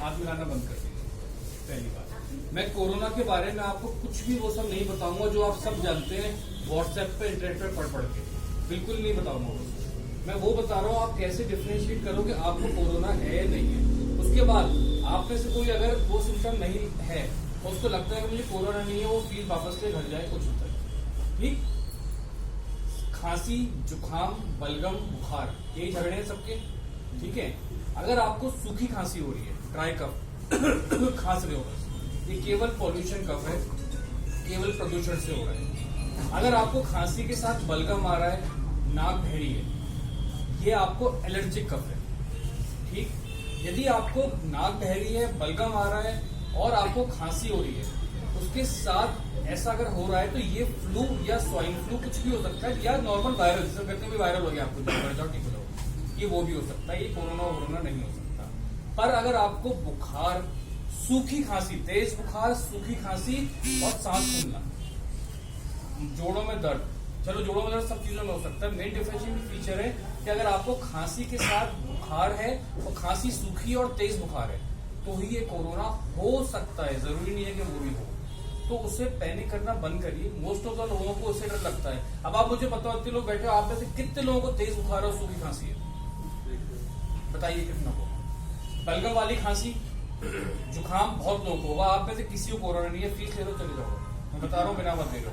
हाथ मिलाना बंद कर दीजिए। पहली बात, मैं कोरोना के बारे में आपको कुछ भी वो सब नहीं बताऊंगा जो आप सब जानते हैं व्हाट्सएप पे इंटरनेट पे पढ़ के, बिल्कुल नहीं बताऊंगा वो। मैं वो बता रहा हूँ आप कैसे डिफरेंशिएट करो कि आपको कोरोना है या नहीं है। उसके बाद आप में से कोई अगर वो सिम्टम नहीं है, उसको लगता है कि मुझे कोरोना नहीं है, वो फील वापस से घर जाए, कुछ होता है ठीक। खांसी, जुकाम, बलगम, बुखार, यही झगड़े हैं सबके, ठीक है। अगर आपको सूखी खांसी हो रही है, ड्राई कफ खांस रहे हो, बस ये केवल पॉल्यूशन कफ है, केवल प्रदूषण से हो रहा है। अगर आपको खांसी के साथ बलगम आ रहा है, नाक बह रही है, ये आपको एलर्जिक कफ है, ठीक। यदि आपको नाक बह रही है, बलगम आ रहा है और आपको खांसी हो रही है, उसके साथ ऐसा अगर हो रहा है तो ये फ्लू या स्वाइन फ्लू कुछ भी हो सकता है, या नॉर्मल वायरल, जैसे कहते हैं वायरल हो गया आपको, ठीक हो जाओ, ये वो भी हो सकता है, ये कोरोना नहीं हो सकता। पर अगर आपको बुखार, सूखी खांसी, तेज बुखार, सूखी खांसी और सांस फूलना, जोड़ों में दर्द, चलो जोड़ों में दर्द सब चीजों में हो सकता है, मेन डिफरेंशिएटिंग फीचर है कि अगर आपको खांसी के साथ बुखार है और खांसी सूखी और तेज बुखार है तो ही ये कोरोना हो सकता है, जरूरी नहीं है कि वो भी हो। तो उससे पैनिक करना बंद करिए। मोस्ट ऑफ द लोगों को उससे डर लगता है। अब आप मुझे बताओ, इतने लोग बैठे हो, आप में से कितने लोगों को तेज बुखार और सूखी खांसी है? बताइए कितना को। बलगम वाली खांसी, जुकाम बहुत लोगों को होगा, आप में से किसी को कोरोना नहीं है, फीस ले लो चले जाओ, मैं बता रहा हूँ, बिना मत ले लो।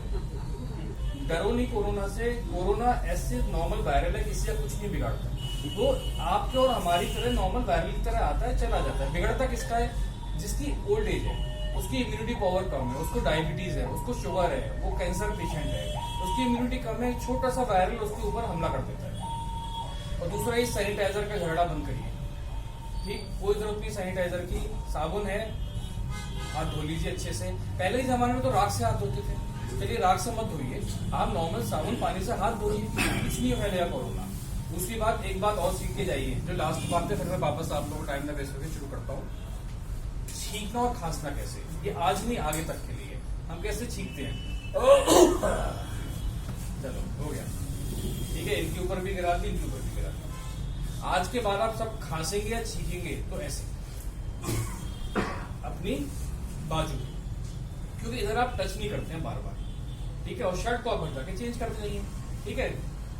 डरो नहीं कोरोना से, कोरोना ऐसे नॉर्मल वायरल है, किसी का कुछ नहीं बिगाड़ता। वो आपके और हमारी तरह नॉर्मल वायरल की तरह आता है, चला जाता है। बिगड़ता किसका है? जिसकी ओल्ड एज है, उसकी इम्यूनिटी पावर कम है, उसको डायबिटीज है, उसको शुगर है, वो कैंसर पेशेंट है, उसकी इम्यूनिटी कम है, छोटा सा वायरल उसके ऊपर हमला कर देता है। और दूसरा, इस सैनिटाइजर का झगड़ा बंद करिए, ठीक। कोई जरूरत नहीं सैनिटाइजर की, साबुन है, हाथ धो लीजिए अच्छे से। पहले ही जमाने में तो राख से हाथ धोते थे, चलिए राख से मत धोइए, आप नॉर्मल साबुन पानी से हाथ धोइए, कुछ नहीं फैलेगा कोरोना। दूसरी बात, एक बात और सीख के जाइए, जो लास्ट बात है, फिर मैं वापस आप लोगों को टाइम ना वेस्ट करके शुरू करता हूँ। छींकना और खांसना कैसे, ये आज नहीं आगे तक के लिए। हम कैसे छींकते हैं, चलो हो गया, ठीक है, इनके ऊपर भी गिरा दी, इनके ऊपर भी गिरा दी। आज के बाद आप सब खांसेंगे या छींकेंगे तो ऐसे अपनी बाजू, क्योंकि इधर आप टच नहीं करते हैं बार बार, ठीक है। और शर्ट को आप भर जाके चेंज करते जाइए, ठीक है।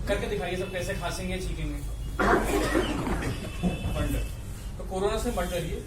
करके दिखाइए सब कैसे खांसेंगे छींकेंगे। तो कोरोना से मत डरिए।